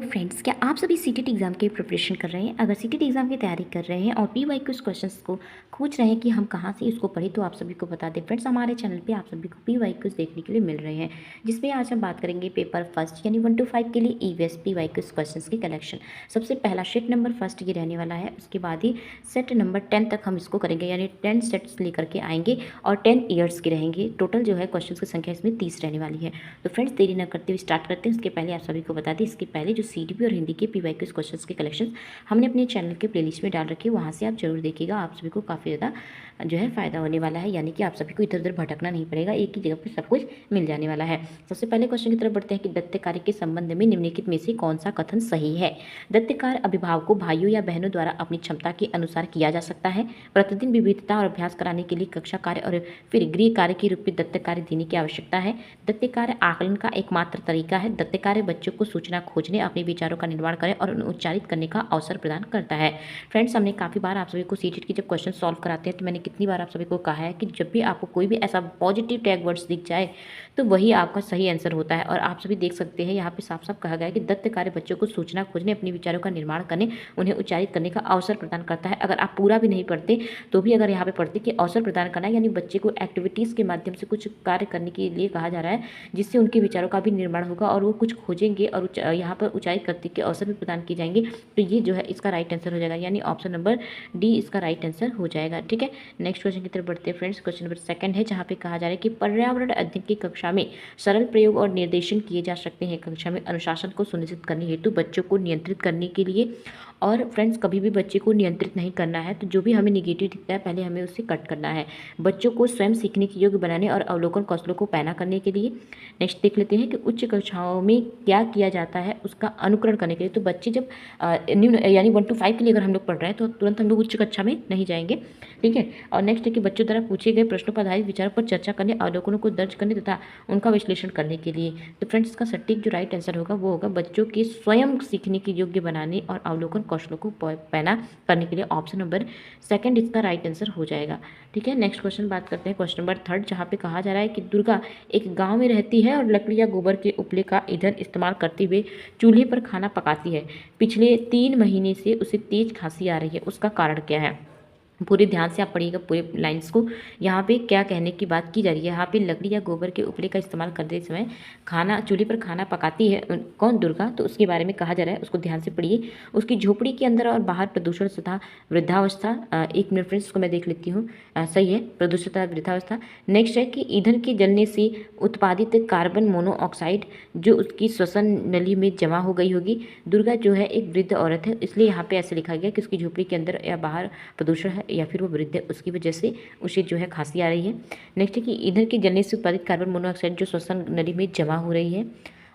Friends, क्या आप सभी सीटेट एग्ज़ाम की प्रिपरेशन कर रहे हैं? अगर सीटेट एग्ज़ाम की तैयारी कर रहे हैं और पीवाईक्यूज़ क्वेश्चंस को खोज रहे हैं कि हम कहाँ से इसको पढ़ें, तो आप सभी को बता दें फ्रेंड्स, हमारे चैनल पे आप सभी को पीवाईक्यूज़ देखने के लिए मिल रहे हैं, जिसमें आज हम बात करेंगे पेपर फर्स्ट यानी 1 to 5 के लिए ईवीएस पीवाईक्यूज़ क्वेश्चंस की कलेक्शन। सबसे पहला सेट नंबर फर्स्ट ये रहने वाला है, उसके बाद ही सेट नंबर 10 तक हम इसको करेंगे, यानी 10 सेट्स लेकर के आएंगे और 10 ईयर्स के रहेंगे। टोटल जो है क्वेश्चन की संख्या इसमें 30 रहने वाली है। तो फ्रेंड्स, देरी न करते हुए स्टार्ट करते हैं। उसके पहले आप सभी को बता दें, इसके पहले जो सीडीपी और हिंदी के पीवाईक्यूज़ क्वेश्चंस के कलेक्शंस हमने अपने चैनल के प्लेलिस्ट में डाल रखे, वहाँ से आप जरूर देखिएगा। आप सभी को काफ़ी ज़्यादा जो है फ़ायदा होने वाला है, यानी कि आप सभी को इधर उधर भटकना नहीं पड़ेगा, एक ही जगह पर सब कुछ मिल जाने वाला है। सबसे पहले क्वेश्चन की तरफ बढ़ते हैं कि दत्त कार्य के संबंध में निम्नलिखित में से कौन सा कथन सही है? दत्त कार्य अभिभावकों, भाइयों या बहनों द्वारा अपनी क्षमता के अनुसार किया जा सकता है। प्रतिदिन विविधता और अभ्यास कराने के लिए कक्षा कार्य और फिर गृह कार्य के रूप में दत्त कार्य देने की आवश्यकता है। दत्त कार्य आकलन का एकमात्र तरीका है। दत्त कार्य बच्चों को सूचना खोजने, अपने विचारों का निर्माण करें और उन्हें उच्चारित करने का अवसर प्रदान करता है। फ्रेंड्स, हमने काफ़ी बार आप सभी को सीटेट की जब क्वेश्चन सॉल्व कराते हैं, तो मैंने कितनी बार आप सभी को कहा है कि जब भी आपको कोई भी ऐसा पॉजिटिव टैग वर्ड्स दिख जाए, तो वही आपका सही आंसर होता है। और आप सभी देख सकते हैं, यहाँ पे साफ साफ कहा गया है कि दत्त कार्य बच्चों को सूचना खोजने, अपने विचारों का निर्माण करने, उन्हें उच्चारित करने का अवसर प्रदान करता है। अगर आप पूरा भी नहीं पढ़ते, तो भी अगर यहाँ पे पढ़ते कि अवसर प्रदान करना, यानी बच्चे को एक्टिविटीज़ के माध्यम से कुछ कार्य करने के लिए कहा जा रहा है, जिससे उनके विचारों का भी निर्माण होगा और वो कुछ खोजेंगे और यहाँ पर उच्चारित करने के अवसर भी प्रदान किए जाएंगे। तो ये जो है इसका राइट आंसर हो जाएगा, यानी ऑप्शन नंबर डी इसका राइट आंसर हो जाएगा। ठीक है, नेक्स्ट क्वेश्चन की तरफ बढ़ते हैं फ्रेंड्स। क्वेश्चन नंबर सेकंड है, जहाँ पे कहा जा रहा है कि पर्यावरण अध्ययन की कक्षा में सरल प्रयोग और निर्देशन किए जा सकते हैं। कक्षा में अनुशासन को सुनिश्चित करने हेतु बच्चों को नियंत्रित करने के लिए। और फ्रेंड्स, कभी भी बच्चे को नियंत्रित नहीं करना है, तो जो भी हमें निगेटिव दिखता है पहले हमें उससे कट करना है। बच्चों को स्वयं सीखने के योग्य बनाने और अवलोकन कौशलों को पैना करने के लिए। नेक्स्ट देख लेते हैं कि उच्च कक्षाओं में क्या किया जाता है, उसका अनुकरण करने के लिए। तो बच्चे जब निम्न यानी 1 to 5 के लिए अगर हम लोग पढ़ रहे हैं, तो तुरंत हम लोग उच्च कक्षा में नहीं जाएंगे। ठीक है, और नेक्स्ट है कि बच्चों द्वारा पूछे गए प्रश्नों पर आधारित विचारों पर चर्चा करने, अवलोकनों को दर्ज करने तथा उनका विश्लेषण करने के लिए। तो फ्रेंड्स, इसका सटीक जो राइट आंसर होगा वो होगा बच्चों के स्वयं सीखने के योग्य बनाने और अवलोकन कौशलों को पैना करने के लिए। ऑप्शन नंबर सेकंड इसका राइट आंसर हो जाएगा। ठीक है, नेक्स्ट क्वेश्चन बात करते हैं, क्वेश्चन नंबर थर्ड, जहाँ पे कहा जा रहा है कि दुर्गा एक गांव में रहती है और लकड़ी या गोबर के उपले का ईंधन इस्तेमाल करते हुए चूल्हे पर खाना पकाती है। पिछले 3 महीने से उसे तेज खांसी आ रही है, उसका कारण क्या है? पूरे ध्यान से आप पढ़िएगा पूरे लाइंस को। यहाँ पे क्या कहने की बात की जा रही है, यहाँ पे लकड़ी या गोबर के उपले का इस्तेमाल करते समय खाना चूल्हे पर खाना पकाती है कौन? दुर्गा। तो उसके बारे में कहा जा रहा है, उसको ध्यान से पढ़िए। उसकी झोपड़ी के अंदर और बाहर प्रदूषण तथा वृद्धावस्था। एक मिनट फ्रेंड्स को मैं देख लेती हूँ, सही है, प्रदूषण तथा वृद्धावस्था। नेक्स्ट है कि ईंधन के जलने से उत्पादित कार्बन मोनोऑक्साइड जो उसकी श्वसन नली में जमा हो गई होगी। दुर्गा जो है एक वृद्ध औरत है, इसलिए यहाँ पे ऐसे लिखा गया कि उसकी झोपड़ी के अंदर या बाहर प्रदूषण है या फिर वो वृद्ध है, उसकी वजह से उसे जो है खांसी आ रही है। नेक्स्ट है कि ईंधन के जलने से उत्पादित कार्बन मोनोऑक्साइड जो श्वसन नली में जमा हो रही है।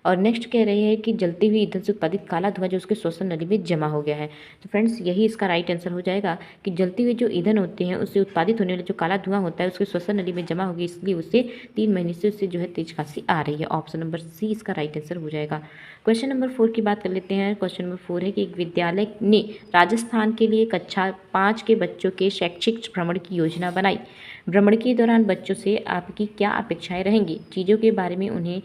और नेक्स्ट कह रहे हैं कि जलते हुए ईंधन से उत्पादित काला धुआं जो उसके श्वसन नली में जमा हो गया है। तो फ्रेंड्स, यही इसका राइट आंसर हो जाएगा कि जलते हुए जो ईंधन होते हैं उससे उत्पादित होने वाला जो काला धुआं होता है उसके श्वसन नली में जमा हो गया, इसलिए उससे 3 महीने से उससे जो है तेज खांसी आ रही है। ऑप्शन नंबर सी इसका राइट आंसर हो जाएगा। क्वेश्चन नंबर 4 की बात कर लेते हैं। क्वेश्चन नंबर 4 है कि एक विद्यालय ने राजस्थान के लिए कक्षा 5 के बच्चों के शैक्षिक भ्रमण की योजना बनाई। भ्रमण के दौरान बच्चों से आपकी क्या अपेक्षाएं रहेंगी? चीज़ों के बारे में उन्हें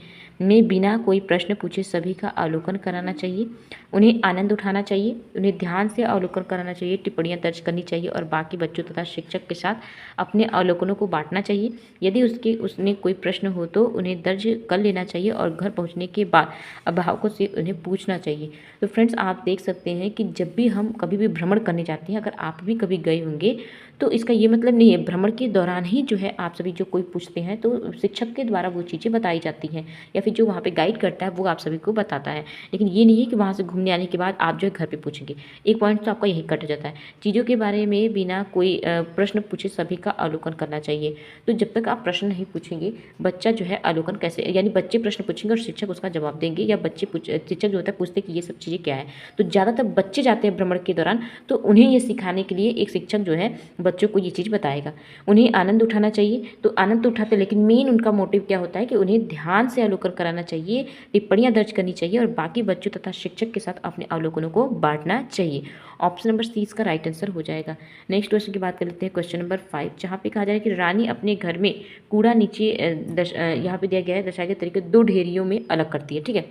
बिना कोई प्रश्न पूछे सभी का अवलोकन कराना चाहिए, उन्हें आनंद उठाना चाहिए, उन्हें ध्यान से अवलोकन कराना चाहिए, टिप्पणियां दर्ज करनी चाहिए और बाकी बच्चों तथा शिक्षक के साथ अपने अवलोकनों को बांटना चाहिए। यदि उसने कोई प्रश्न हो तो उन्हें दर्ज कर लेना चाहिए और घर पहुंचने के बाद अभिभावकों से उन्हें पूछना चाहिए। तो फ्रेंड्स, आप देख सकते हैं कि जब भी हम कभी भी भ्रमण करने जाते हैं, अगर आप भी कभी गए होंगे, तो इसका ये मतलब नहीं है भ्रमण के दौरान ही जो है आप सभी जो कोई पूछते हैं तो शिक्षक के द्वारा वो चीज़ें बताई जाती हैं या फिर जो वहाँ पे गाइड करता है वो आप सभी को बताता है। लेकिन ये नहीं है कि वहाँ से घूमने आने के बाद आप जो है घर पे पूछेंगे। एक पॉइंट तो आपका यही कट जाता है, चीज़ों के बारे में बिना कोई प्रश्न पूछे सभी का अवलोकन करना चाहिए। तो जब तक आप प्रश्न नहीं पूछेंगे, बच्चा जो है अवलोकन कैसे, यानी बच्चे प्रश्न पूछेंगे और शिक्षक उसका जवाब देंगे, या शिक्षक जो होता है पूछते कि ये सब चीज़ें क्या है। तो ज़्यादातर बच्चे जाते हैं भ्रमण के दौरान, तो उन्हें ये सिखाने के लिए एक शिक्षक जो है बच्चों को ये चीज़ बताएगा। उन्हें आनंद उठाना चाहिए, तो आनंद तो उठाते, लेकिन मेन उनका मोटिव क्या होता है कि उन्हें ध्यान से अवलोकन कराना चाहिए, टिप्पणियां दर्ज करनी चाहिए और बाकी बच्चों तथा शिक्षक के साथ अपने अवलोकनों को बांटना चाहिए। ऑप्शन नंबर सी इसका राइट आंसर हो जाएगा। नेक्स्ट क्वेश्चन की बात कर लेते हैं, क्वेश्चन नंबर 5, जहाँ पे कहा जा रहा है कि रानी अपने घर में कूड़ा नीचे यहाँ पे दिया गया है दर्शाए गए तरीके 2 ढेरियों में अलग करती है। ठीक है,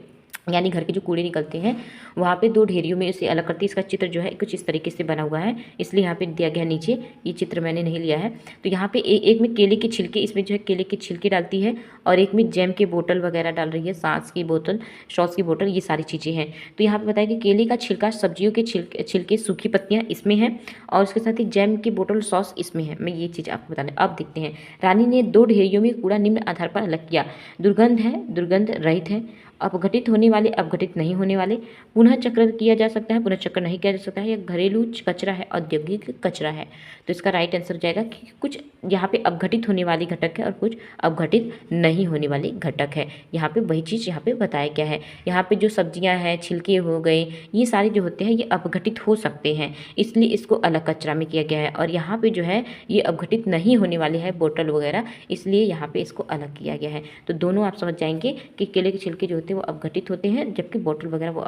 यानी घर के जो कूड़े निकलते हैं वहाँ पे 2 ढेरियों में इसे अलग करती है। इसका चित्र जो है कुछ इस तरीके से बना हुआ है, इसलिए यहाँ पे दिया गया है नीचे, ये चित्र मैंने नहीं लिया है। तो यहाँ पे एक में केले के छिलके, इसमें जो है केले के छिलके डालती है, और एक में जैम के बोतल वगैरह डाल रही है, सॉस की बोतल, सॉस की बोतल, ये सारी चीज़ें हैं। तो यहाँ पे बताया कि केले का छिलका, सब्जियों के छिलके, सूखी पत्तियाँ इसमें हैं, और उसके साथ ही जैम की बोतल, सॉस इसमें है। मैं ये चीज़ आपको बता दें। अब देखते हैं, रानी ने 2 ढेरियों में कूड़ा निम्न आधार पर अलग किया। दुर्गंध है, दुर्गंध रहित है, अपघटित होने वाले, अपघटित नहीं होने वाले, पुनः चक्र किया जा सकता है, पुनः चक्र नहीं किया जा सकता है, या घरेलू कचरा है, औद्योगिक कचरा है। तो इसका राइट आंसर हो जाएगा कि कुछ यहाँ पे अपघटित होने वाली घटक है और कुछ अपघटित नहीं होने वाले घटक है। यहाँ पे वही चीज़ यहाँ पे बताया गया है। यहाँ पे जो सब्जियाँ हैं, छिलके हो गए, ये सारे जो होते हैं ये अपघटित हो सकते हैं, इसलिए इसको अलग कचरा में किया गया है। और यहाँ पे जो है ये अपघटित नहीं होने वाले हैं, बोतल वगैरह, इसलिए यहाँ पे इसको अलग किया गया है। तो दोनों आप समझ जाएंगे कि केले के छिलके जो होते हैं वो अपघटित होते हैं, जबकि बोतल वगैरह वो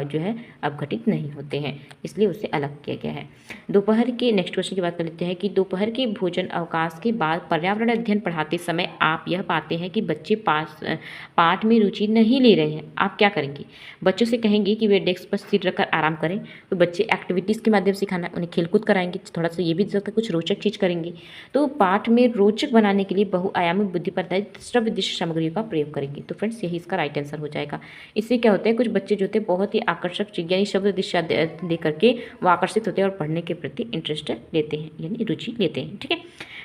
जो है अपघटित नहीं होते हैं, इसलिए उसे अलग किया गया है। दोपहर के नेक्स्ट क्वेश्चन की बात कर लेते हैं कि दोपहर के भोजन अवकाश के बाद पर्यावरण अध्ययन पढ़ाते समय आप यह पाते हैं कि बच्चे पाठ में रुचि नहीं ले रहे हैं, आप क्या करेंगे? बच्चों से कहेंगे कि वे डेस्क पर सिर रखकर आराम करें, तो बच्चे एक्टिविटीज़ के माध्यम से सिखाना, उन्हें खेलकूद कराएंगे, थोड़ा सा ये भी सकता है कुछ रोचक चीज़ करेंगे। तो पाठ में रोचक बनाने के लिए बहुआयामी बुद्धि पर आधारित श्रव्य दृश्य सामग्रियों का प्रयोग करेंगे। तो फ्रेंड्स यही इसका राइट आंसर हो जाएगा। इससे क्या होता है, कुछ बच्चे जो होते हैं बहुत ही आकर्षक चीज यानी शब्द दृश्य दे करके वो आकर्षित होते हैं और पढ़ने के प्रति इंटरेस्ट लेते हैं, यानी रुचि लेते हैं। ठीक है,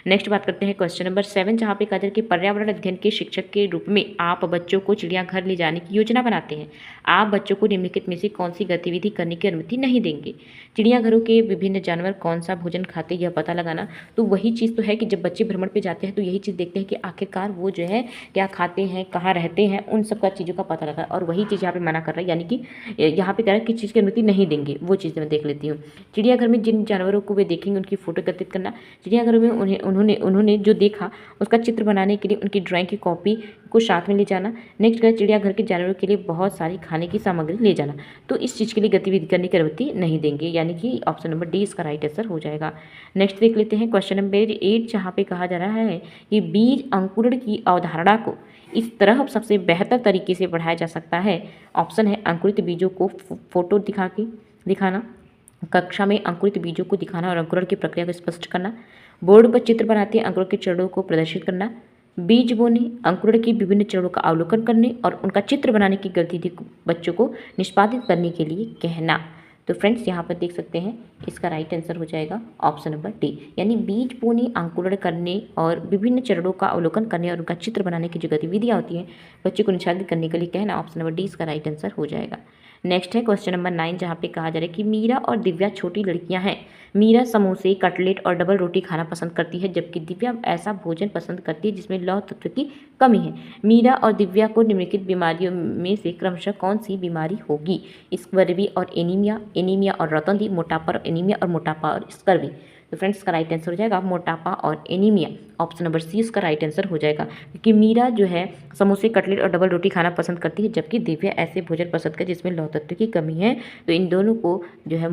नेक्स्ट बात करते हैं क्वेश्चन नंबर 7, जहाँ पे कहा जाए कि पर्यावरण अध्ययन के शिक्षक के रूप में आप बच्चों को चिड़ियाघर ले जाने की योजना बनाते हैं। आप बच्चों को निम्नलिखित में से कौन सी गतिविधि करने की अनुमति नहीं देंगे? चिड़ियाघरों के विभिन्न जानवर कौन सा भोजन खाते हैं यह पता लगाना। तो वही चीज़ तो है कि जब बच्चे भ्रमण पे जाते हैं तो यही चीज़ देखते हैं कि आखिरकार वो जो है क्या खाते हैं, कहाँ रहते हैं, उन सब का चीज़ों का पता लगा। और वही चीज़ यहाँ पे मना कर रहा है, यानी कि यहाँ पे कह रहा है किस चीज़ की अनुमति नहीं देंगे, वो चीज़ मैं देख लेती हूँ। चिड़ियाघर में जिन जानवरों को वे देखेंगे उनकी फोटो एकत्रित करना। चिड़ियाघरों में उन्होंने जो देखा उसका चित्र बनाने के लिए उनकी ड्राइंग की कॉपी को साथ में ले जाना। नेक्स्ट है चिड़ियाघर के जानवरों के लिए बहुत सारी खाने की सामग्री ले जाना। तो इस चीज़ के लिए गतिविधि करने की अनुमति नहीं देंगे, यानी कि ऑप्शन नंबर डी इसका राइट आंसर हो जाएगा। नेक्स्ट देख लेते हैं क्वेश्चन नंबर 8, जहाँ पे कहा जा रहा है कि बीज अंकुरण की अवधारणा को इस तरह सबसे बेहतर तरीके से पढ़ाया जा सकता है। ऑप्शन है अंकुरित बीजों को फोटो दिखाना, कक्षा में अंकुरित बीजों को दिखाना और अंकुरण की प्रक्रिया को स्पष्ट करना, बोर्ड पर चित्र बनाते अंकुरण के चरणों को प्रदर्शित करना, बीज बोने, अंकुरण के विभिन्न चरणों का अवलोकन करने और उनका चित्र बनाने की गतिविधि को बच्चों को निष्पादित करने के लिए कहना। तो फ्रेंड्स यहाँ पर देख सकते हैं इसका राइट आंसर हो जाएगा ऑप्शन नंबर डी, यानी बीज बोने, अंकुरण करने और विभिन्न चरणों का अवलोकन करने और उनका चित्र बनाने की जो गतिविधियाँ होती हैं बच्चों को निष्पादित करने के लिए कहना। ऑप्शन नंबर डी इसका राइट आंसर हो जाएगा। नेक्स्ट है क्वेश्चन नंबर 9, जहाँ पे कहा जा रहा है कि मीरा और दिव्या छोटी लड़कियां हैं। मीरा समोसे, कटलेट और डबल रोटी खाना पसंद करती है, जबकि दिव्या ऐसा भोजन पसंद करती है जिसमें लौह तत्व की कमी है। मीरा और दिव्या को निम्नलिखित बीमारियों में से क्रमशः कौन सी बीमारी होगी? स्कर्वी और एनीमिया और रतौंधी, मोटापा और एनीमिया और मोटापा और स्कर्वी। तो फ्रेंड्स इसका राइट आंसर हो जाएगा मोटापा और एनीमिया। ऑप्शन नंबर सी इसका राइट आंसर हो जाएगा, क्योंकि मीरा जो है समोसे, कटलेट और डबल रोटी खाना पसंद करती है, जबकि दिव्या ऐसे भोजन पसंद करती है जिसमें लौह तत्व की कमी है। तो इन दोनों को जो है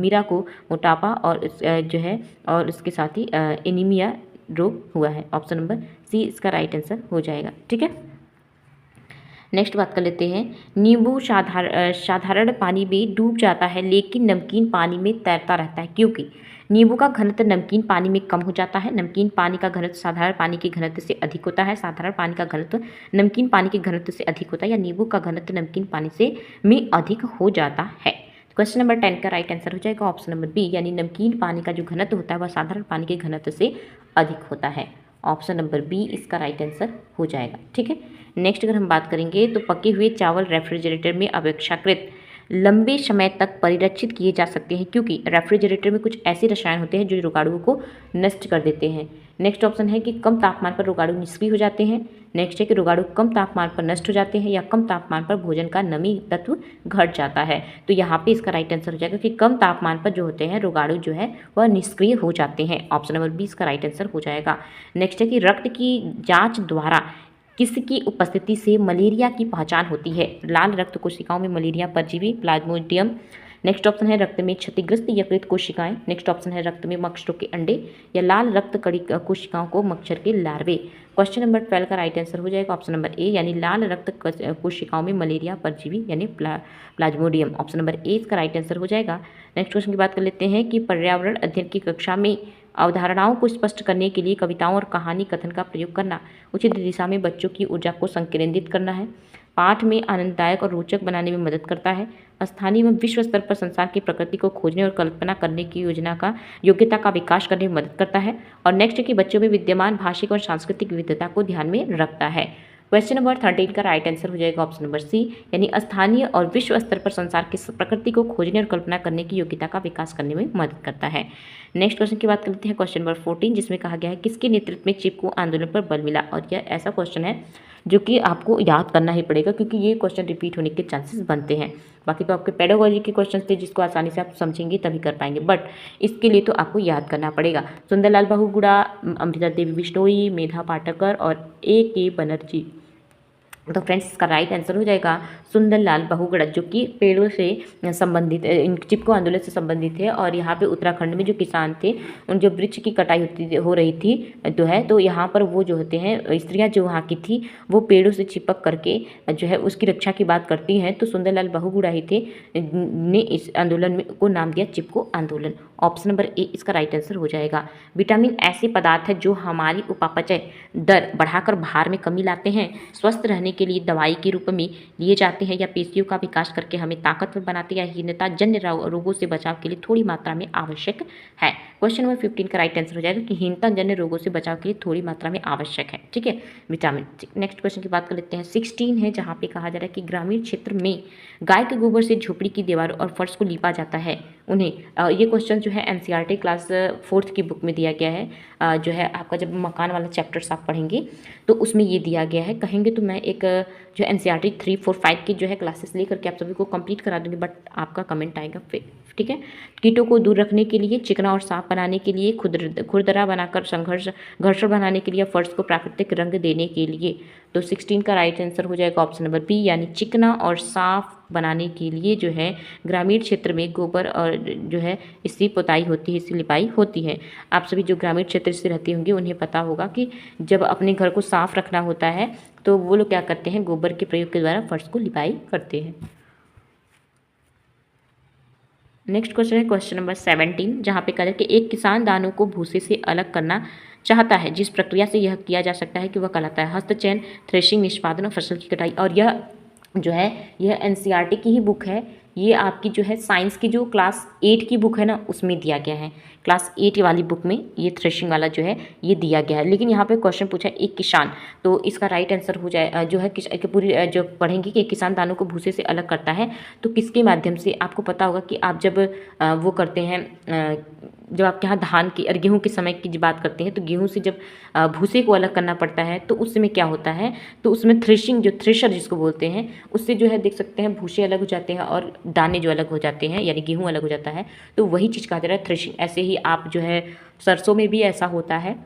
मीरा को मोटापा और जो है और उसके साथ ही एनीमिया रोग हुआ है। ऑप्शन नंबर सी इसका राइट आंसर हो जाएगा। ठीक है, नेक्स्ट बात कर लेते हैं। नींबू साधारण पानी में डूब जाता है लेकिन नमकीन पानी में तैरता रहता है, क्योंकि नींबू का घनत्व नमकीन पानी में कम हो जाता है। नमकीन पानी का घनत्व साधारण पानी के घनत्व से अधिक होता है। साधारण पानी का घनत्व नमकीन पानी के घनत्व से अधिक होता है, या नींबू का घनत्व नमकीन पानी से में अधिक हो जाता है। क्वेश्चन नंबर 10 का राइट आंसर हो जाएगा ऑप्शन नंबर बी, यानी नमकीन पानी का जो घनत्व होता है वह साधारण पानी के घनत्व से अधिक होता है। ऑप्शन नंबर बी इसका राइट आंसर हो जाएगा। ठीक है, नेक्स्ट अगर हम बात करेंगे तो पके हुए चावल रेफ्रिजरेटर में अपेक्षाकृत लंबे समय तक परिरक्षित किए जा सकते हैं, क्योंकि रेफ्रिजरेटर में कुछ ऐसे रसायन होते हैं जो रोगाणुओं को नष्ट कर देते हैं। नेक्स्ट ऑप्शन है कि कम तापमान पर रोगाणु निष्क्रिय हो जाते हैं। नेक्स्ट है कि रोगाणु कम तापमान पर नष्ट हो जाते हैं, या कम तापमान पर भोजन का नमी तत्व घट जाता है। तो यहाँ पे इसका राइट आंसर हो जाएगा कि कम तापमान पर जो होते हैं रोगाणु जो है वह निष्क्रिय हो जाते हैं। ऑप्शन नंबर बी इसका राइट आंसर हो जाएगा। नेक्स्ट है कि रक्त की जाँच द्वारा किसकी उपस्थिति से मलेरिया की पहचान होती है? लाल रक्त कोशिकाओं में मलेरिया परजीवी, प्लाज्मोडियम नेक्स्ट ऑप्शन है रक्त में क्षतिग्रस्त यकृत कोशिकाएं। नेक्स्ट ऑप्शन है रक्त में मच्छरों के अंडे या लाल रक्त कड़ी कोशिकाओं को मच्छर के लार्वे। क्वेश्चन नंबर 12 का राइट आंसर हो जाएगा ऑप्शन नंबर ए यानी लाल रक्त कोशिकाओं में मलेरिया परजीवी यानी प्लाज्मोडियम। ऑप्शन नंबर ए इसका राइट आंसर हो जाएगा। नेक्स्ट क्वेश्चन की बात कर लेते हैं कि पर्यावरण अध्ययन की कक्षा में अवधारणाओं को स्पष्ट करने के लिए कविताओं और कहानी कथन का प्रयोग करना उचित दिशा में बच्चों की ऊर्जा को संकेंद्रित करना है, पाठ में आनंददायक और रोचक बनाने में मदद करता है, स्थानीय एवं विश्व स्तर पर संसार की प्रकृति को खोजने और कल्पना करने की योग्यता का विकास करने में मदद करता है, और नेक्स्ट है कि बच्चों में विद्यमान भाषिक और सांस्कृतिक विविधता को ध्यान में रखता है। क्वेश्चन नंबर 13 का राइट आंसर हो जाएगा ऑप्शन नंबर सी यानी स्थानीय और विश्व स्तर पर संसार की प्रकृति को खोजने और कल्पना करने की योग्यता का विकास करने में मदद करता है। नेक्स्ट क्वेश्चन की बात करते हैं क्वेश्चन नंबर 14 जिसमें कहा गया है किसके नेतृत्व में चिपको आंदोलन पर बल मिला, और यह ऐसा क्वेश्चन है जो कि आपको याद करना ही पड़ेगा क्योंकि ये क्वेश्चन रिपीट होने के चांसेस बनते हैं। बाकी तो आपके पेडागोजी के क्वेश्चन थे जिसको आसानी से आप समझेंगे तभी कर पाएंगे, बट इसके लिए तो आपको याद करना पड़ेगा। सुंदरलाल बहुगुणा, अमृता देवी बिश्नोई, मेधा पाटकर और A.K. बनर्जी। तो फ्रेंड्स इसका राइट आंसर हो जाएगा सुंदरलाल बहुगुणा जो कि पेड़ों से संबंधित चिपको आंदोलन से संबंधित है। और यहाँ पे उत्तराखंड में जो किसान थे उन जो वृक्ष की कटाई हो रही थी तो यहाँ पर वो जो होते हैं स्त्रियाँ जो वहाँ की थी वो पेड़ों से चिपक करके जो है उसकी रक्षा की बात करती हैं। तो सुंदरलाल बहुगुणा ही थे ने इस आंदोलन में को नाम दिया चिपको आंदोलन। ऑप्शन नंबर ए इसका राइट आंसर हो जाएगा। विटामिन ऐसे पदार्थ है जो हमारी उपापचय दर बढ़ाकर भार में कमी लाते हैं, स्वस्थ रहने के लिए दवाई के रूप में लिए जाते हैं या पेशियों का विकास करके हमें ताकतवर बनाते हैं या हीनता जन्य रोगों से बचाव के लिए थोड़ी मात्रा में आवश्यक है। क्वेश्चन नंबर 15 का राइट आंसर हो जाएगा कि हीनता जन्य रोगों से बचाव के लिए थोड़ी मात्रा में आवश्यक है, ठीक है, विटामिन। नेक्स्ट क्वेश्चन की बात कर लेते हैं 16 है जहाँ पे कहा जा रहा है कि ग्रामीण क्षेत्र में गाय के गोबर से झोपड़ी की दीवारों और फर्श को लीपा जाता है उन्हें। ये क्वेश्चन जो है NCERT क्लास 4th की बुक में दिया गया है। जो है आपका जब मकान वाला चैप्टर्स आप पढ़ेंगे तो उसमें ये दिया गया है। कहेंगे तो मैं एक जो NCERT 3, 4, 5 की जो है क्लासेस लेकर के आप सभी को कंप्लीट करा दूंगी, बट आपका कमेंट आएगा फिर, ठीक है। कीटों को दूर रखने के लिए, चिकना और साफ बनाने के लिए, खुरदरा बनाकर घर्षण बनाने के लिए, फर्श को प्राकृतिक रंग देने के लिए। तो 16 का राइट आंसर हो जाएगा ऑप्शन नंबर बी यानी चिकना और साफ बनाने के लिए जो है ग्रामीण क्षेत्र में गोबर और जो है इसकी पुताई होती है, इसकी लिपाई होती है। आप सभी जो ग्रामीण क्षेत्र से रहते होंगे उन्हें पता होगा कि जब अपने घर को साफ रखना होता है तो वो लोग क्या करते हैं, गोबर के प्रयोग के द्वारा फर्श को लिपाई करते हैं। नेक्स्ट क्वेश्चन है क्वेश्चन नंबर 17 जहाँ पे कहा है कि एक किसान दानों को भूसे से अलग करना चाहता है, जिस प्रक्रिया से यह किया जा सकता है कि वह कहलाता है हस्तचयन, थ्रेशिंग, निष्पादन और फसल की कटाई। और यह जो है यह NCERT की ही बुक है। ये आपकी जो है साइंस की जो क्लास 8 की बुक है ना उसमें दिया गया है। क्लास 8 वाली बुक में ये थ्रेशिंग वाला जो है ये दिया गया है। लेकिन यहाँ पे क्वेश्चन पूछा है एक किसान, तो इसका राइट आंसर हो जाए जो है पूरी जो पढ़ेंगे कि किसान दानों को भूसे से अलग करता है तो किसके माध्यम से। आपको पता होगा कि आप जब वो करते हैं जब आपके यहाँ धान की और गेहूँ के समय की बात करते हैं तो गेहूँ से जब भूसे को अलग करना पड़ता है तो उस समय क्या होता है, तो उसमें थ्रेशिंग जो थ्रेशर जिसको बोलते हैं उससे जो है देख सकते हैं भूसे अलग हो जाते हैं और दाने जो अलग हो जाते हैं यानी गेहूँ अलग हो जाता है। तो वही चीज़ कहा जा रहा है थ्रेशिंग। ऐसे ही आप जो है सरसों में भी ऐसा होता है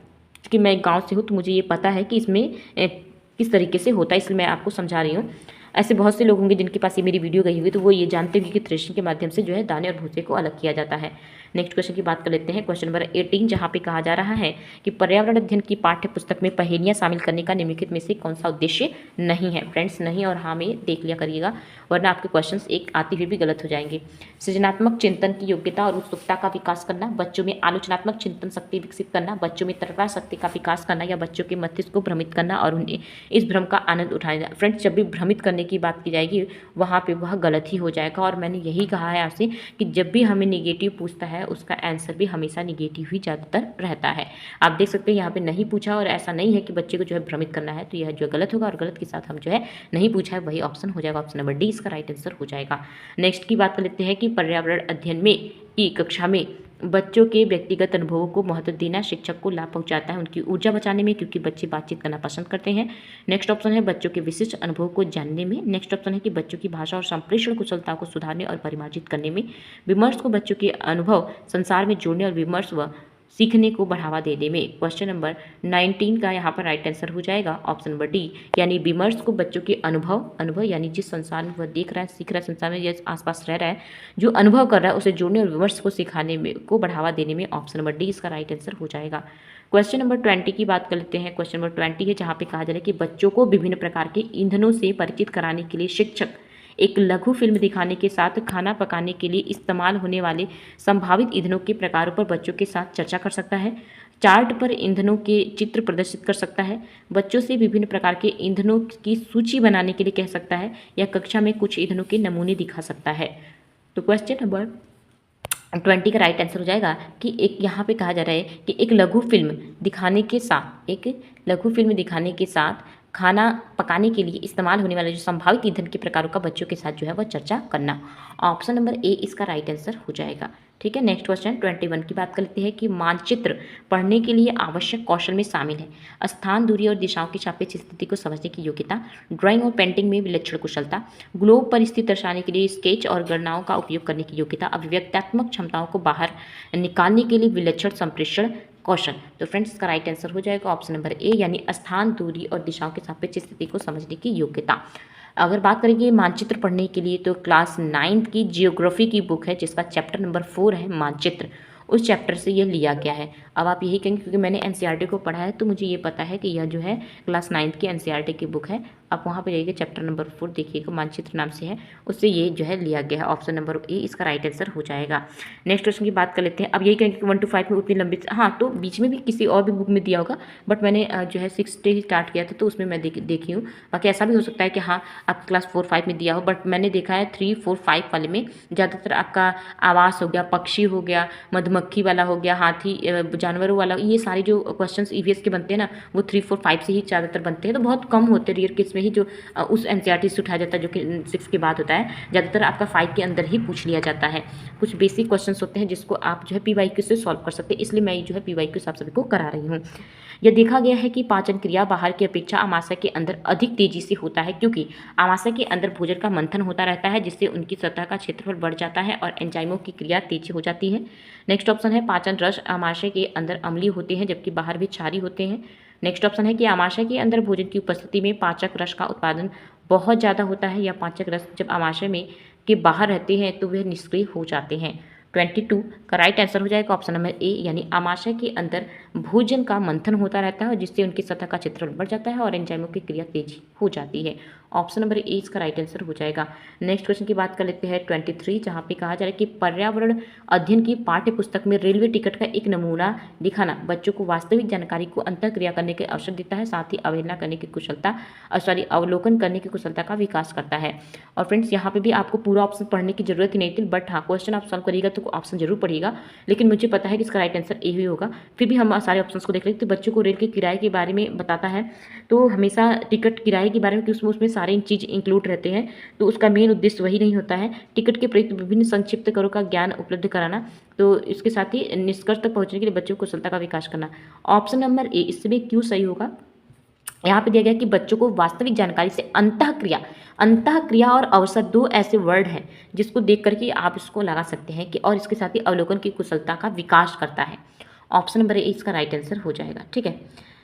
कि मैं गाँव से हूँ तो मुझे ये पता है कि इसमें किस तरीके से होता है, इसलिए मैं आपको समझा रही हूँ। ऐसे बहुत से लोग होंगे जिनके पास ये मेरी वीडियो गई हुई तो वो ये जानते होंगे कि थ्रेशिंग के माध्यम से जो है दाने और भूसे को अलग किया जाता है। नेक्स्ट क्वेश्चन की बात कर लेते हैं क्वेश्चन नंबर 18 जहाँ पे कहा जा रहा है कि पर्यावरण अध्ययन की पाठ्य पुस्तक में पहेलियाँ शामिल करने का निम्नलिखित में से कौन सा उद्देश्य नहीं है। फ्रेंड्स नहीं और हाँ में देख लिया करिएगा वरना आपके क्वेश्चंस एक आते हुए भी गलत हो जाएंगे। सृजनात्मक चिंतन की योग्यता और उत्सुकता का विकास करना, बच्चों में आलोचनात्मक चिंतन शक्ति विकसित करना, बच्चों में तर्क शक्ति का विकास करना या बच्चों के मस्तिष्क को भ्रमित करना और उन्हें इस भ्रम का आनंद उठाना। फ्रेंड्स जब भी भ्रमित करने की बात की जाएगी वहाँ पे वह गलत ही हो जाएगा। और मैंने यही कहा है आपसे कि जब भी हमें निगेटिव पूछता है उसका आंसर भी हमेशा निगेटिव ही ज़्यादातर रहता है। आप देख सकते हैं यहाँ पे नहीं पूछा और ऐसा नहीं है कि बच्चे को जो है भ्रमित करना है, तो यह जो गलत होगा और गलत के साथ हम जो है नहीं पूछा है वही ऑप्शन हो जाएगा, ऑप्शन नंबर डी इसका राइट आंसर हो जाएगा। नेक्स्ट की बात कर लेते हैं कि पर्यावरण अध्ययन में की कक्षा में बच्चों के व्यक्तिगत अनुभवों को महत्व देना शिक्षक को लाभ पहुंचाता है उनकी ऊर्जा बचाने में, क्योंकि बच्चे बातचीत करना पसंद करते हैं। नेक्स्ट ऑप्शन है बच्चों के विशिष्ट अनुभव को जानने में। नेक्स्ट ऑप्शन है कि बच्चों की भाषा और संप्रेषण कुशलता को सुधारने और परिमार्जित करने में। विमर्श को बच्चों के अनुभव संसार में जोड़ने और विमर्श व सीखने को बढ़ावा देने में। क्वेश्चन नंबर 19 का यहाँ पर राइट आंसर हो जाएगा ऑप्शन नंबर डी, यानी विमर्श को बच्चों के अनुभव यानी जिस संसार में वह देख रहा है, सीख रहा है, संसार में या आसपास रह रहा है, जो अनुभव कर रहा है उसे जोड़ने और विमर्श को सिखाने में को बढ़ावा देने में। ऑप्शन नंबर डी इसका राइट आंसर हो जाएगा। क्वेश्चन नंबर 20 की बात कर लेते हैं। क्वेश्चन नंबर 20 है जहाँ पे कहा जा रहा है कि बच्चों को विभिन्न प्रकार के ईंधनों से परिचित कराने के लिए शिक्षक एक लघु फिल्म दिखाने के साथ खाना पकाने के लिए इस्तेमाल होने वाले संभावित ईंधनों के प्रकारों पर बच्चों के साथ चर्चा कर सकता है, चार्ट पर ईंधनों के चित्र प्रदर्शित कर सकता है, बच्चों से विभिन्न प्रकार के ईंधनों की सूची बनाने के लिए कह सकता है, या कक्षा में कुछ ईंधनों के नमूने दिखा सकता है। तो क्वेश्चन नंबर 20 का राइट आंसर हो जाएगा कि एक यहाँ पे कहा जा रहा है कि एक लघु फिल्म दिखाने के साथ खाना पकाने के लिए इस्तेमाल होने वाले जो संभावित ईंधन के प्रकारों का बच्चों के साथ जो है वह चर्चा करना। ऑप्शन नंबर ए इसका राइट आंसर हो जाएगा। ठीक है, नेक्स्ट क्वेश्चन 21 की बात कर लेते हैं कि मानचित्र पढ़ने के लिए आवश्यक कौशल में शामिल है स्थान, दूरी और दिशाओं की सापेक्ष स्थिति को समझने की योग्यता, ड्राइंग और पेंटिंग में विलक्षण कुशलता, ग्लोब पर स्थिति दर्शाने के लिए स्केच और गणनाओं का उपयोग करने की योग्यता, अभिव्यक्त्यात्मक क्षमताओं को बाहर निकालने के लिए विलक्षण संप्रेषण कौशल। तो फ्रेंड्स इसका राइट आंसर हो जाएगा ऑप्शन नंबर ए, यानी स्थान, दूरी और दिशाओं के सापेक्ष स्थिति को समझने की योग्यता। अगर बात करेंगे मानचित्र पढ़ने के लिए तो क्लास 9 की जियोग्राफी की बुक है जिसका चैप्टर नंबर 4 है मानचित्र, उस चैप्टर से यह लिया गया है। अब आप यही कहेंगे क्योंकि मैंने एनसीईआरटी को पढ़ा है तो मुझे ये पता है कि यह जो है क्लास 9 की एनसीईआरटी की बुक है। आप वहाँ पे जाइए चैप्टर नंबर 4 देखिएगा, मानचित्र नाम से है, उससे ये जो है लिया गया है। ऑप्शन नंबर ए इसका राइट आंसर हो जाएगा। नेक्स्ट क्वेश्चन की बात कर लेते हैं। अब यही कहेंगे कि 1 to 5 में उतनी लंबी, हाँ तो बीच में भी किसी और भी बुक में दिया होगा, बट मैंने जो है 6 से ही स्टार्ट किया था तो उसमें मैं देखी हूँ। बाकी ऐसा भी हो सकता है कि हाँ आपकी क्लास 4, 5 में दिया हो, बट मैंने देखा है 3, 4, 5 वाले में ज़्यादातर आपका आवास हो गया, पक्षी हो गया, मधुमक्खी वाला हो गया, हाथी जानवरों वाला, ये सारे जो क्वेश्चन ईवीएस के बनते हैं ना वो 3, 4, 5 से ही ज़्यादातर बनते हैं। तो बहुत कम होते हैं, रेयर केस में ही जो उस एनसीईआरटी से उठाया जाता है जो कि 6 के बाद होता है। ज़्यादातर आपका 5 के अंदर ही पूछ लिया जाता है। कुछ बेसिक क्वेश्चंस होते हैं जिसको आप जो है पीवाईक्यू से सॉल्व कर सकते हैं, इसलिए मैं जो है पीवाईक्यू आप सभी को करा रही हूँ। यह देखा गया है कि पाचन क्रिया बाहर की अपेक्षा अमाशय के अंदर अधिक तेजी से होता है क्योंकि अमाशय के अंदर भोजन का मंथन होता रहता है जिससे उनकी सतह का क्षेत्रफल बढ़ जाता है और एंजाइमों की क्रिया तेजी हो जाती है। नेक्स्ट ऑप्शन है पाचन रस अमाशय के अंदर अम्लीय होते हैं जबकि बाहर भी क्षारीय होते हैं। नेक्स्ट ऑप्शन है कि अमाशय के अंदर भोजन की उपस्थिति में पाचक रस का उत्पादन बहुत ज़्यादा होता है या पाचक रस जब अमाशय में के बाहर रहते हैं तो वे निष्क्रिय हो जाते हैं। 22 का राइट आंसर हो जाएगा ऑप्शन नंबर ए, यानी अमाशय के अंदर भोजन का मंथन होता रहता है जिससे उनकी सतह का क्षेत्रफल बढ़ जाता है और एंजाइमों की क्रिया तेजी हो जाती है। ऑप्शन नंबर ए इसका राइट आंसर हो जाएगा। नेक्स्ट क्वेश्चन की बात कर लेते हैं 23, जहाँ पे कहा जा रहा है कि पर्यावरण अध्ययन की पाठ्य पुस्तक में रेलवे टिकट का एक नमूना दिखाना बच्चों को वास्तविक जानकारी को अंतःक्रिया करने के अवसर देता है, साथ ही अवहेलना करने की कुशलता अवलोकन करने की कुशलता का विकास करता है। और फ्रेंड्स यहाँ पे भी आपको पूरा ऑप्शन पढ़ने की जरूरत ही नहीं थी, बट हाँ क्वेश्चन आप सॉल्व करिएगा तो ऑप्शन जरूर पढ़िएगा, लेकिन मुझे पता है कि इसका राइट आंसर ए ही होगा। फिर भी हम सारे ऑप्शंस को देख लेते हैं। बच्चों को रेल के किराए के बारे में बताता है, तो हमेशा टिकट किराए के बारे में कि उसमें सारे चीज़ इंक्लूड रहते हैं, तो उसका मेन उद्देश्य वही नहीं होता है। टिकट के प्रयुक्त विभिन्न संक्षिप्त करों का ज्ञान उपलब्ध कराना, तो इसके साथ ही निष्कर्ष तक पहुंचने के लिए बच्चों को कुशलता का विकास करना। ऑप्शन नंबर ए इसमें क्यों सही होगा, यहाँ पे दिया गया कि बच्चों को वास्तविक जानकारी से अंतःक्रिया और अवसर दो ऐसे वर्ड हैं जिसको देख करके आप इसको लगा सकते हैं कि और इसके साथ ही अवलोकन की कुशलता का विकास करता है। ऑप्शन नंबर ए इसका राइट आंसर हो जाएगा। ठीक है,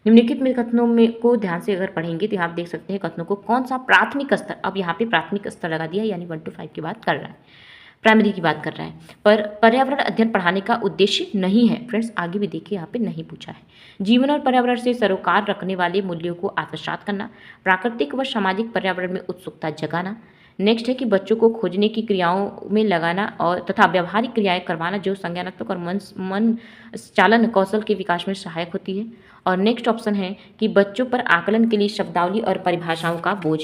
निम्नलिखित में कथनों में को ध्यान से अगर पढ़ेंगे तो आप देख सकते हैं कथनों को कौन सा प्राथमिक स्तर, अब यहाँ पे प्राथमिक स्तर लगा दिया यानी 1 to 5 की बात कर रहा है, प्राइमरी की बात कर रहा है, पर पर्यावरण अध्ययन पढ़ाने का उद्देश्य नहीं है। फ्रेंड्स आगे भी देखिए यहाँ पे नहीं पूछा है। जीवन और पर्यावरण से सरोकार रखने वाले मूल्यों को आत्मसात करना, प्राकृतिक व सामाजिक पर्यावरण में उत्सुकता जगाना। नेक्स्ट है कि बच्चों को खोजने की क्रियाओं में लगाना और तथा व्यावहारिक क्रियाएं करवाना जो संज्ञानात्मक और मन चालन कौशल के विकास में सहायक होती है। और नेक्स्ट ऑप्शन है कि बच्चों पर आकलन के लिए शब्दावली और परिभाषाओं का बोझ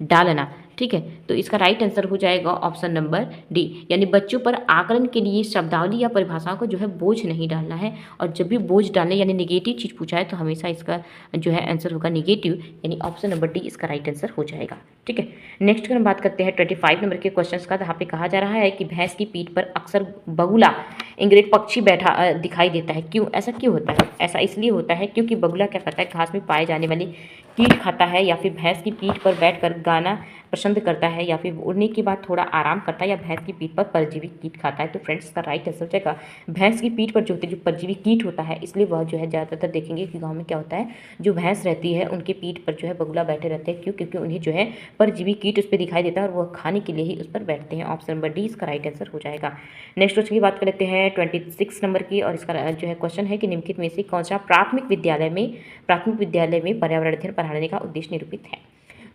डालना। ठीक है, तो इसका राइट आंसर हो जाएगा ऑप्शन नंबर डी, यानी बच्चों पर आकलन के लिए शब्दावली या परिभाषाओं को जो है बोझ नहीं डालना है। और जब भी बोझ डालने यानी नेगेटिव चीज़ पूछा है तो हमेशा इसका जो है आंसर होगा नेगेटिव, यानी ऑप्शन नंबर डी इसका राइट आंसर हो जाएगा। ठीक है, नेक्स्ट अगर हम बात करते हैं 25 नंबर के क्वेश्चन का, जहाँ पे कहा जा रहा है कि भैंस की पीठ पर अक्सर बगुला इंग्रेट पक्षी बैठा दिखाई देता है, क्यों, ऐसा क्यों होता है? ऐसा इसलिए होता है क्योंकि बगुला क्या करता है, घास में पाए जाने वाले कीट खाता है या फिर भैंस की पीठ पर बैठकर गाना पसंद करता है या फिर उड़ने के बाद थोड़ा आराम करता है या भैंस की पीठ पर परजीवी कीट खाता है। तो फ्रेंड्स इसका राइट आंसर हो जाएगा भैंस की पीठ पर जो परजीवी कीट होता है, इसलिए वह जो है ज़्यादातर देखेंगे कि गाँव में क्या होता है, जो भैंस रहती है उनके पीठ पर जो है बगुला बैठे रहते हैं। क्यों? क्योंकि उन्हें जो है परजीवी कीट उस पर दिखाई देता है और वह खाने के लिए ही उस पर बैठते हैं। ऑप्शन नंबर डी इसका राइट आंसर हो जाएगा। नेक्स्ट क्वेश्चन की बात कर लेते हैं 26 नंबर की, और इसका जो है क्वेश्चन है कि निम्नलिखित में से कौन सा प्राथमिक विद्यालय में पर्यावरण अध्ययन पढ़ाने का उद्देश्य निरूपित है।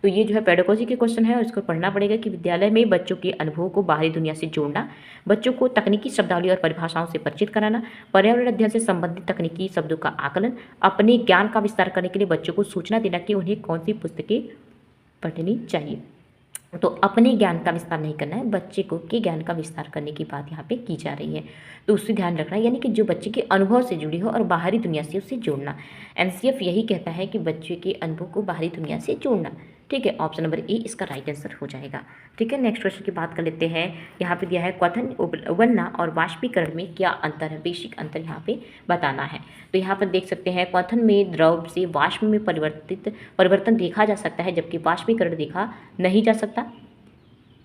तो ये जो है पेडागोजी के क्वेश्चन है और इसको पढ़ना पड़ेगा कि विद्यालय में बच्चों के अनुभवों को बाहरी दुनिया से जोड़ना, बच्चों को तकनीकी शब्दावली और परिभाषाओं से परिचित कराना, पर्यावरण अध्ययन से संबंधित तकनीकी शब्दों का आकलन, अपने ज्ञान का विस्तार करने के लिए बच्चों को सूचना देना कि उन्हें कौन सी पुस्तकें पढ़नी चाहिए। तो अपने ज्ञान का विस्तार नहीं करना है, बच्चे को के ज्ञान का विस्तार करने की बात यहाँ पे की जा रही है। तो उससे ध्यान रखना, यानी कि जो बच्चे के अनुभव से जुड़ी हो और बाहरी दुनिया से उसे जोड़ना। एमसीएफ यही कहता है कि बच्चे के अनुभव को बाहरी दुनिया से जोड़ना। ठीक है, ऑप्शन नंबर ए इसका राइट आंसर हो जाएगा। ठीक है, नेक्स्ट क्वेश्चन की बात कर लेते हैं। यहाँ पे दिया है क्वथन, उबलना और वाष्पीकरण में क्या अंतर है, बेसिक अंतर यहाँ पे बताना है। तो यहाँ पर देख सकते हैं क्वथन में द्रव से वाष्प में परिवर्तन देखा जा सकता है, जबकि वाष्पीकरण देखा नहीं जा सकता।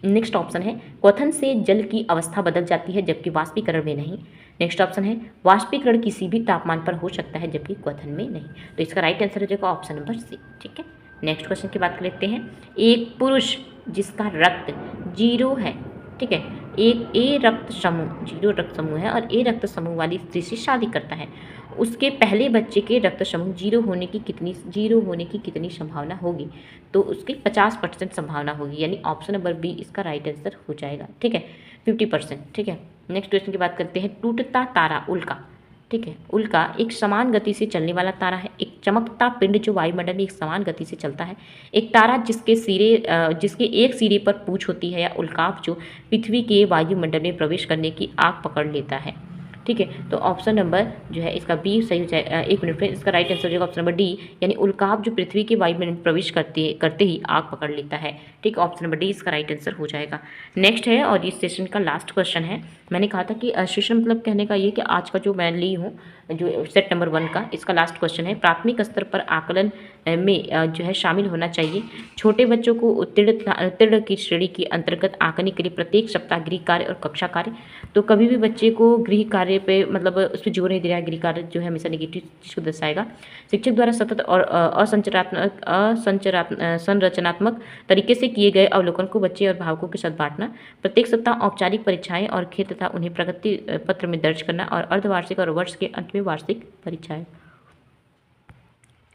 नेक्स्ट ऑप्शन है क्वथन से जल की अवस्था बदल जाती है, जबकि वाष्पीकरण में नहीं। नेक्स्ट ऑप्शन है वाष्पीकरण किसी भी तापमान पर हो सकता है, जबकि क्वथन में नहीं। तो इसका राइट आंसर हो जाएगा ऑप्शन नंबर सी। ठीक है, नेक्स्ट क्वेश्चन की बात कर लेते हैं। एक पुरुष जिसका रक्त 0 है, ठीक है, एक ए रक्त समूह 0 रक्त समूह है और ए रक्त समूह वाली स्त्री से शादी करता है, उसके पहले बच्चे के रक्त समूह 0 होने की कितनी संभावना होगी। तो उसकी 50% संभावना होगी, यानी ऑप्शन नंबर बी इसका राइट आंसर हो जाएगा। ठीक है, 50%। ठीक है, नेक्स्ट क्वेश्चन की बात करते हैं। टूटता तारा उल्का, ठीक है, उल्का एक समान गति से चलने वाला तारा है। एक चमकता पिंड जो वायुमंडल में एक समान गति से चलता है। एक तारा जिसके एक सिरे पर पूंछ होती है, या उल्काप जो पृथ्वी के वायुमंडल में प्रवेश करने की आग पकड़ लेता है। ठीक है, तो ऑप्शन नंबर जो है इसका बी सही हो जाएगा। एक मिनट में इसका राइट आंसर हो जाएगा ऑप्शन नंबर डी, यानी उल्काप जो पृथ्वी के वायुमंडल में प्रवेश करते ही आग पकड़ लेता है। ठीक, ऑप्शन नंबर डी इसका राइट आंसर हो जाएगा। नेक्स्ट है, और इस सेशन का लास्ट क्वेश्चन है। मैंने कहा था कि सेशन मतलब कहने का ये कि आज का जो मैं ली हूँ, जो सेट नंबर 1 का, इसका लास्ट क्वेश्चन है। प्राथमिक स्तर पर आकलन में जो है शामिल होना चाहिए। छोटे बच्चों को उत्तीर्ण की श्रेणी के अंतर्गत आंकने के लिए प्रत्येक सप्ताह गृह कार्य और कक्षा कार्य। तो कभी भी बच्चे को गृह कार्य पे मतलब उस पर जोर नहीं दे रहा है, गृह कार्य जो है हमेशा नेगेटिव चीज़ को दर्शाएगा। शिक्षक द्वारा सतत और संरचनात्मक तरीके से किए गए अवलोकन को बच्चे और भावकों के साथ बांटना। प्रत्येक सप्ताह औपचारिक परीक्षाएं और खेल तथा उन्हें प्रगति पत्र में दर्ज करना, और अर्धवार्षिक और वर्ष के अंत में वार्षिक परीक्षाएं।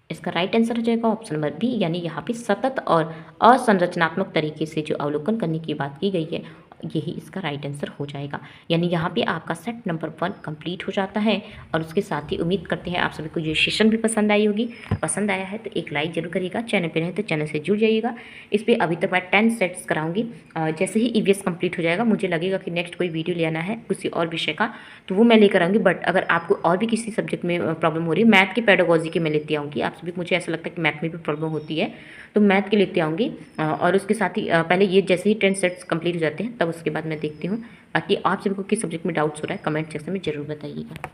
इसका राइट आंसर हो जाएगा ऑप्शन नंबर बी, यानी यहाँ पे सतत और असंरचनात्मक तरीके से जो अवलोकन करने की बात की गई है, यही इसका राइट आंसर हो जाएगा। यानी यहाँ पे आपका सेट नंबर 1 कंप्लीट हो जाता है। और उसके साथ ही उम्मीद करते हैं आप सभी को ये सेशन भी पसंद आई होगी। पसंद आया है तो एक लाइक जरूर करिएगा, चैनल पे नहीं तो चैनल से जुड़ जाइएगा। इस पर अभी तक मैं 10 सेट्स कराऊंगी। जैसे ही ईवीएस कंप्लीट हो जाएगा, मुझे लगेगा कि नेक्स्ट कोई वीडियो ले आना है किसी और विषय का, तो वो मैं लेकर आऊँगी। बट अगर आपको और भी किसी सब्जेक्ट में प्रॉब्लम हो रही है, मैथ की पेडागोजी के मैं लेती आऊँगी। आप सभी, मुझे ऐसा लगता है कि मैथ में भी प्रॉब्लम होती है, तो मैथ के लेते आऊँगी। और उसके साथ ही पहले ये जैसे ही 10 सेट्स कंप्लीट हो जाते हैं, तब उसके बाद मैं देखती हूँ। बाकी आप सभी को किस सब्जेक्ट में डाउट्स हो रहा है, कमेंट सेक्शन में जरूर बताइएगा।